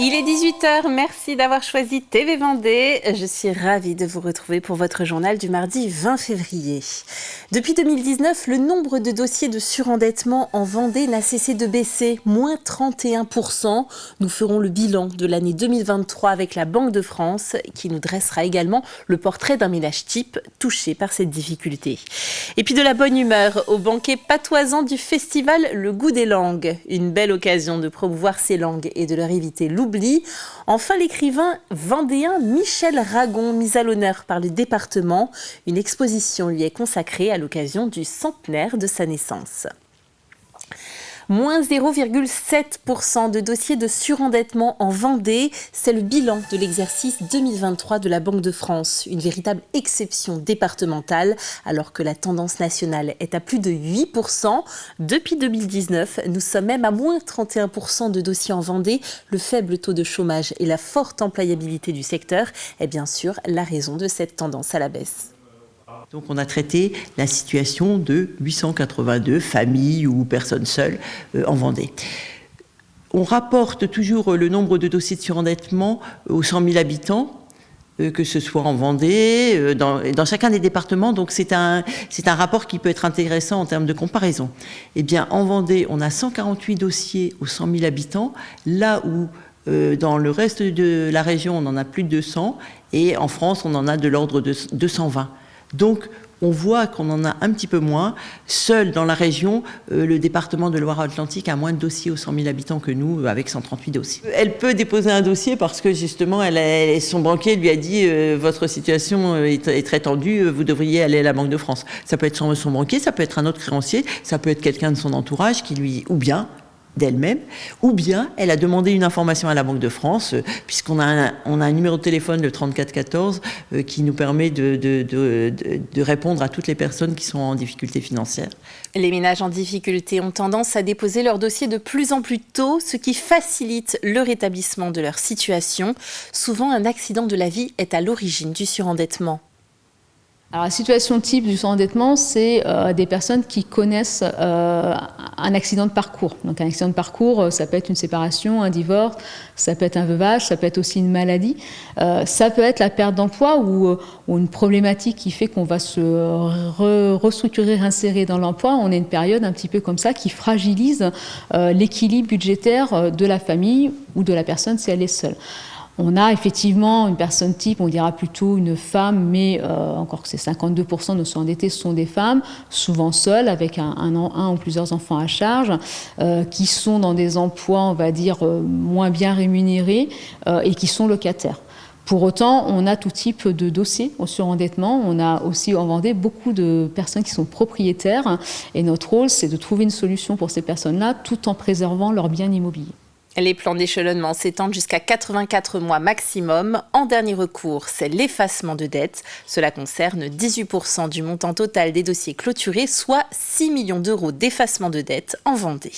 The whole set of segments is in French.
Il est 18h, merci d'avoir choisi TV Vendée. Je suis ravie de vous retrouver pour votre journal du mardi 20 février. Depuis 2019, le nombre de dossiers de surendettement en Vendée n'a cessé de baisser, moins 31%. Nous ferons le bilan de l'année 2023 avec la Banque de France, qui nous dressera également le portrait d'un ménage type touché par cette difficulté. Et puis de la bonne humeur au banquet patoisant du festival Le Goût des Langues. Une belle occasion de promouvoir ces langues et de leur éviter l'oubli. Enfin, l'écrivain vendéen Michel Ragon, mis à l'honneur par le département. Une exposition lui est consacrée à l'occasion du centenaire de sa naissance. Moins 0,7% de dossiers de surendettement en Vendée. C'est le bilan de l'exercice 2023 de la Banque de France. Une véritable exception départementale, alors que la tendance nationale est à plus de 8%. Depuis 2019, nous sommes même à moins 31% de dossiers en Vendée. Le faible taux de chômage et la forte employabilité du secteur est bien sûr la raison de cette tendance à la baisse. Donc on a traité la situation de 882 familles ou personnes seules en Vendée. On rapporte toujours le nombre de dossiers de surendettement aux 100 000 habitants, que ce soit en Vendée, dans chacun des départements. Donc c'est un rapport qui peut être intéressant en termes de comparaison. Eh bien, en Vendée, on a 148 dossiers aux 100 000 habitants, là où dans le reste de la région, on en a plus de 200, et en France, on en a de l'ordre de 220. Donc, on voit qu'on en a un petit peu moins. Seul dans la région, le département de Loire-Atlantique a moins de dossiers aux 100 000 habitants que nous, avec 138 dossiers. Elle peut déposer un dossier parce que justement, son banquier lui a dit votre situation est très tendue, vous devriez aller à la Banque de France. Ça peut être son banquier, ça peut être un autre créancier, ça peut être quelqu'un de son entourage qui lui, ou bien d'elle-même, ou bien elle a demandé une information à la Banque de France, puisqu'on a un numéro de téléphone, le 3414, qui nous permet de répondre à toutes les personnes qui sont en difficulté financière. Les ménages en difficulté ont tendance à déposer leur dossier de plus en plus tôt, ce qui facilite le rétablissement de leur situation. Souvent, un accident de la vie est à l'origine du surendettement. Alors, la situation type du surendettement, c'est des personnes qui connaissent un accident de parcours. Donc un accident de parcours, ça peut être une séparation, un divorce, ça peut être un veuvage, ça peut être aussi une maladie. Ça peut être la perte d'emploi ou une problématique qui fait qu'on va se restructurer, réinsérer dans l'emploi. On est une période un petit peu comme ça qui fragilise l'équilibre budgétaire de la famille ou de la personne si elle est seule. On a effectivement une personne type, on dira plutôt une femme, mais encore que c'est 52% de surendettés, ce sont des femmes, souvent seules, avec un ou plusieurs enfants à charge, qui sont dans des emplois, on va dire, moins bien rémunérés et qui sont locataires. Pour autant, on a tout type de dossiers au surendettement. On a aussi en Vendée beaucoup de personnes qui sont propriétaires et notre rôle, c'est de trouver une solution pour ces personnes-là tout en préservant leurs biens immobiliers. Les plans d'échelonnement s'étendent jusqu'à 84 mois maximum. En dernier recours, c'est l'effacement de dette. Cela concerne 18% du montant total des dossiers clôturés, soit 6 millions d'euros d'effacement de dette en Vendée.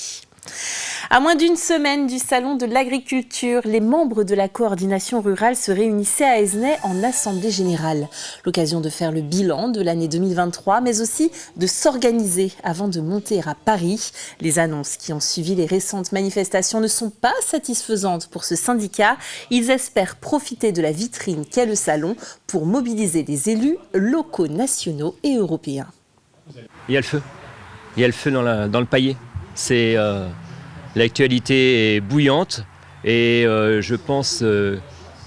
À moins d'une semaine du Salon de l'Agriculture, les membres de la coordination rurale se réunissaient à Aizenay en Assemblée Générale. L'occasion de faire le bilan de l'année 2023, mais aussi de s'organiser avant de monter à Paris. Les annonces qui ont suivi les récentes manifestations ne sont pas satisfaisantes pour ce syndicat. Ils espèrent profiter de la vitrine qu'est le salon pour mobiliser les élus locaux, nationaux et européens. Il y a le feu. Il y a le feu dans le paillet. L'actualité est bouillante et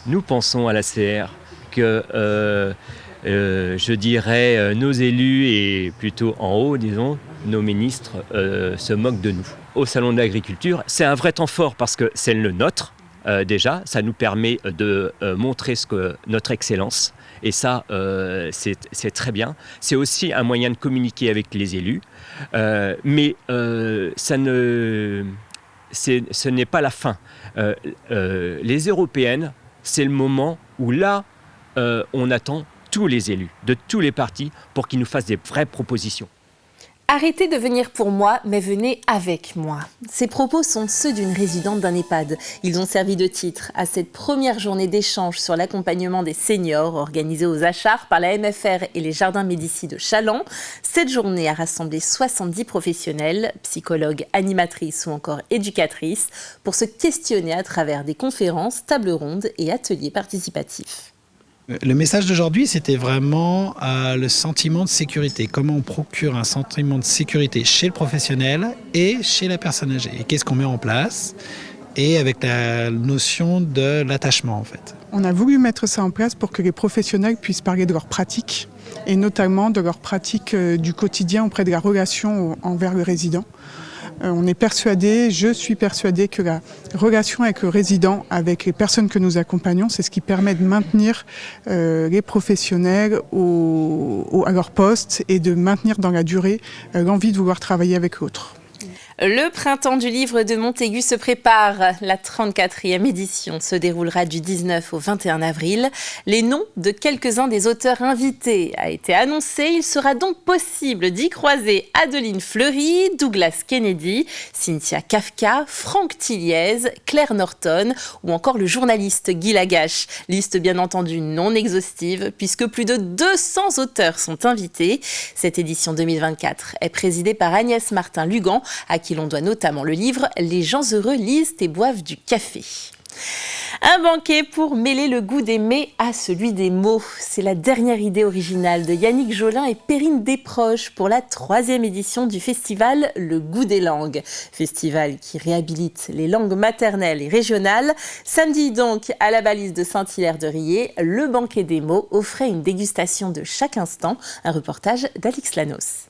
nous pensons à la CR que je dirais nos élus et plutôt en haut, disons, nos ministres se moquent de nous. Au Salon de l'Agriculture, c'est un vrai temps fort parce que c'est le nôtre déjà, ça nous permet de montrer notre excellence. Et ça, c'est très bien. C'est aussi un moyen de communiquer avec les élus. Mais ce n'est pas la fin. Les européennes, c'est le moment où là, on attend tous les élus de tous les partis pour qu'ils nous fassent des vraies propositions. Arrêtez de venir pour moi, mais venez avec moi. Ces propos sont ceux d'une résidente d'un EHPAD. Ils ont servi de titre à cette première journée d'échange sur l'accompagnement des seniors organisée aux Achars par la MFR et les Jardins Médicis de Challans. Cette journée a rassemblé 70 professionnels, psychologues, animatrices ou encore éducatrices, pour se questionner à travers des conférences, tables rondes et ateliers participatifs. Le message d'aujourd'hui, c'était vraiment le sentiment de sécurité. Comment on procure un sentiment de sécurité chez le professionnel et chez la personne âgée. Et qu'est-ce qu'on met en place ? Et avec la notion de l'attachement, en fait. On a voulu mettre ça en place pour que les professionnels puissent parler de leurs pratiques, et notamment de leurs pratiques du quotidien auprès de la relation envers le résident. On est persuadé, je suis persuadée que la relation avec le résident, avec les personnes que nous accompagnons, c'est ce qui permet de maintenir les professionnels à leur poste et de maintenir dans la durée l'envie de vouloir travailler avec l'autre. Le printemps du livre de Montaigu se prépare. La 34e édition se déroulera du 19 au 21 avril. Les noms de quelques-uns des auteurs invités a été annoncé. Il sera donc possible d'y croiser Adeline Fleury, Douglas Kennedy, Cynthia Kafka, Franck Tilliez, Claire Norton ou encore le journaliste Guy Lagache. Liste bien entendu non exhaustive puisque plus de 200 auteurs sont invités. Cette édition 2024 est présidée par Agnès Martin-Lugan, à qui l'on doit notamment le livre « Les gens heureux lisent et boivent du café ». Un banquet pour mêler le goût des mets à celui des mots. C'est la dernière idée originale de Yannick Jolin et Perrine Desproges pour la 3e édition du festival Le Goût des langues. Festival qui réhabilite les langues maternelles et régionales. Samedi donc, à la balise de Saint-Hilaire-de-Riez, le banquet des mots offrait une dégustation de chaque instant. Un reportage d'Alix Lanos.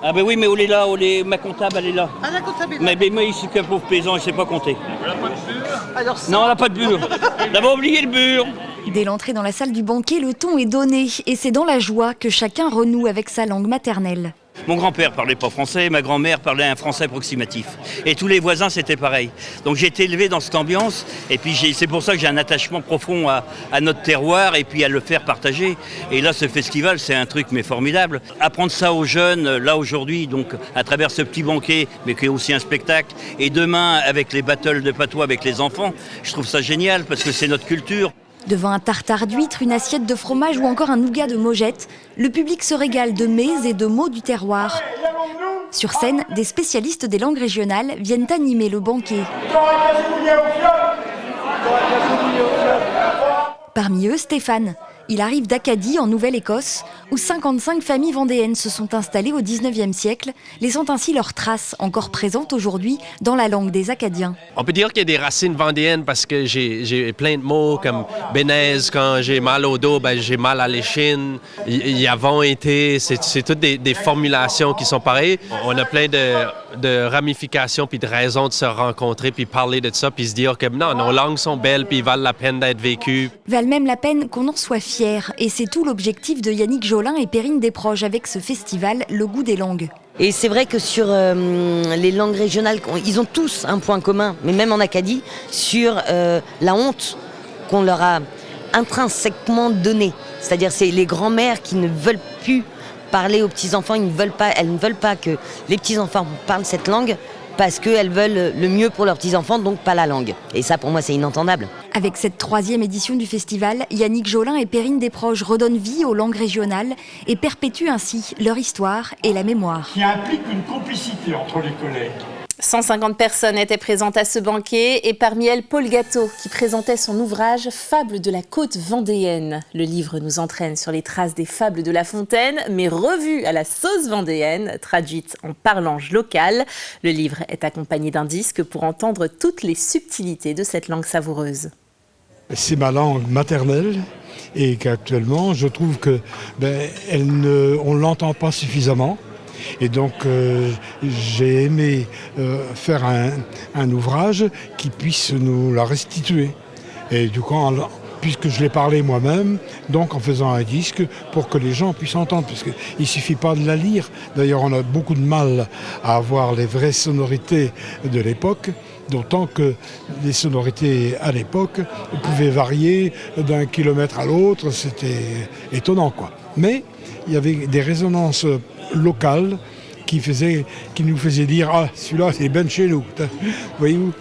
Ah ben oui, mais elle est là, ma comptable, elle est là. Ah, la comptable est là. Mais moi, je suis qu'un pauvre paysan, je ne sais pas compter. Elle n'a pas de bure. Alors, Non, elle n'a pas de bure. D'avoir oublié le bure. Dès l'entrée dans la salle du banquet, le ton est donné et c'est dans la joie que chacun renoue avec sa langue maternelle. Mon grand-père parlait pas français, ma grand-mère parlait un français approximatif. Et tous les voisins, c'était pareil. Donc j'ai été élevé dans cette ambiance, et puis c'est pour ça que j'ai un attachement profond à notre terroir, et puis à le faire partager. Et là, ce festival, c'est un truc mais formidable. Apprendre ça aux jeunes, là aujourd'hui, donc à travers ce petit banquet, mais qui est aussi un spectacle, et demain, avec les battles de patois avec les enfants, je trouve ça génial, parce que c'est notre culture. Devant un tartare d'huîtres, une assiette de fromage ou encore un nougat de Mogette, le public se régale de mets et de mots du terroir. Sur scène, des spécialistes des langues régionales viennent animer le banquet. Parmi eux, Stéphane. Il arrive d'Acadie, en Nouvelle-Écosse, où 55 familles vendéennes se sont installées au 19e siècle, laissant ainsi leurs traces encore présentes aujourd'hui dans la langue des Acadiens. On peut dire qu'il y a des racines vendéennes parce que j'ai plein de mots comme bénaise, quand j'ai mal au dos, j'ai mal à l'échine. Il y avons été, c'est toutes des formulations qui sont pareilles. On a plein de ramifications puis de raisons de se rencontrer puis parler de ça puis se dire que non, nos langues sont belles puis ils valent la peine d'être vécues. Valent même la peine qu'on en soit fier. Et c'est tout l'objectif de Yannick Jolin et Perrine Desproges avec ce festival Le Goût des langues. Et c'est vrai que sur les langues régionales, ils ont tous un point commun, mais même en Acadie, sur la honte qu'on leur a intrinsèquement donnée. C'est-à-dire c'est les grands-mères qui ne veulent plus parler aux petits-enfants, elles ne veulent pas que les petits-enfants parlent cette langue parce qu'elles veulent le mieux pour leurs petits-enfants, donc pas la langue. Et ça, pour moi, c'est inentendable. Avec cette 3e édition du festival, Yannick Jolin et Perrine Desproges redonnent vie aux langues régionales et perpétuent ainsi leur histoire et la mémoire. Qui implique une complicité entre les collègues. 150 personnes étaient présentes à ce banquet et parmi elles Paul Gâteau qui présentait son ouvrage « Fables de la côte vendéenne ». Le livre nous entraîne sur les traces des fables de La Fontaine, mais revues à la sauce vendéenne, traduite en parlange locale. Le livre est accompagné d'un disque pour entendre toutes les subtilités de cette langue savoureuse. C'est ma langue maternelle et qu'actuellement, je trouve que on ne l'entend pas suffisamment. Et donc j'ai aimé faire un ouvrage qui puisse nous la restituer. Et du coup, puisque je l'ai parlé moi-même, donc en faisant un disque pour que les gens puissent entendre, parce qu'il ne suffit pas de la lire. D'ailleurs, on a beaucoup de mal à avoir les vraies sonorités de l'époque, d'autant que les sonorités à l'époque pouvaient varier d'un kilomètre à l'autre, c'était étonnant, quoi. Mais il y avait des résonances locales qui nous faisait dire « Ah, celui-là, c'est ben chez nous ». Voyez-vous ?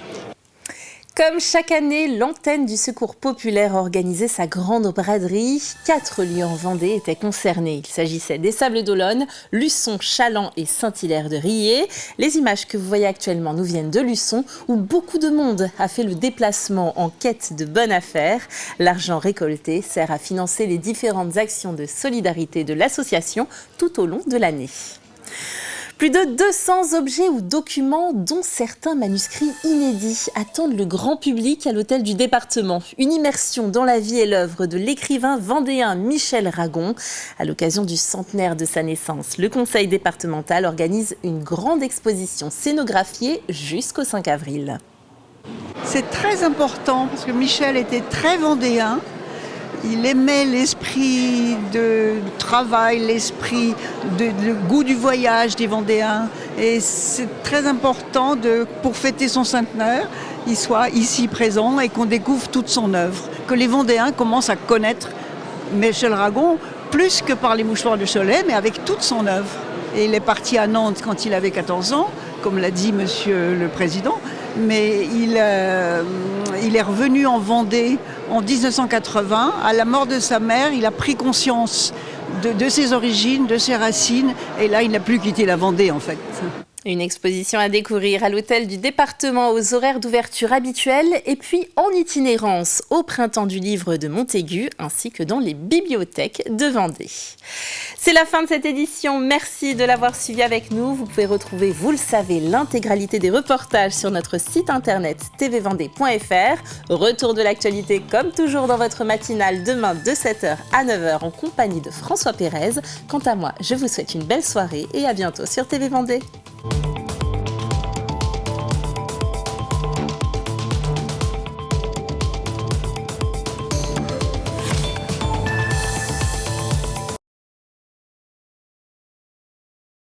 Comme chaque année, l'antenne du Secours populaire organisait sa grande braderie. 4 lieux en Vendée étaient concernés. Il s'agissait des Sables d'Olonne, Luçon, Chaland et Saint-Hilaire-de-Riez. Les images que vous voyez actuellement nous viennent de Luçon, où beaucoup de monde a fait le déplacement en quête de bonnes affaires. L'argent récolté sert à financer les différentes actions de solidarité de l'association tout au long de l'année. Plus de 200 objets ou documents, dont certains manuscrits inédits, attendent le grand public à l'hôtel du département. Une immersion dans la vie et l'œuvre de l'écrivain vendéen Michel Ragon. À l'occasion du centenaire de sa naissance, le conseil départemental organise une grande exposition scénographiée jusqu'au 5 avril. C'est très important parce que Michel était très vendéen. Il aimait l'esprit de travail, l'esprit le goût du voyage des Vendéens. Et c'est très important pour fêter son centenaire, il soit ici présent et qu'on découvre toute son œuvre. Que les Vendéens commencent à connaître Michel Ragon plus que par les mouchoirs de Cholet, mais avec toute son œuvre. Et il est parti à Nantes quand il avait 14 ans, comme l'a dit Monsieur le Président. Mais il est revenu en Vendée en 1980. À la mort de sa mère, il a pris conscience de ses origines, de ses racines. Et là, il n'a plus quitté la Vendée, en fait. Une exposition à découvrir à l'hôtel du département aux horaires d'ouverture habituels et puis en itinérance au Printemps du Livre de Montaigu ainsi que dans les bibliothèques de Vendée. C'est la fin de cette édition. Merci de l'avoir suivi avec nous. Vous pouvez retrouver, vous le savez, l'intégralité des reportages sur notre site internet tvvendée.fr. Retour de l'actualité comme toujours dans votre matinale demain de 7h à 9h en compagnie de François Pérez. Quant à moi, je vous souhaite une belle soirée et à bientôt sur TV Vendée.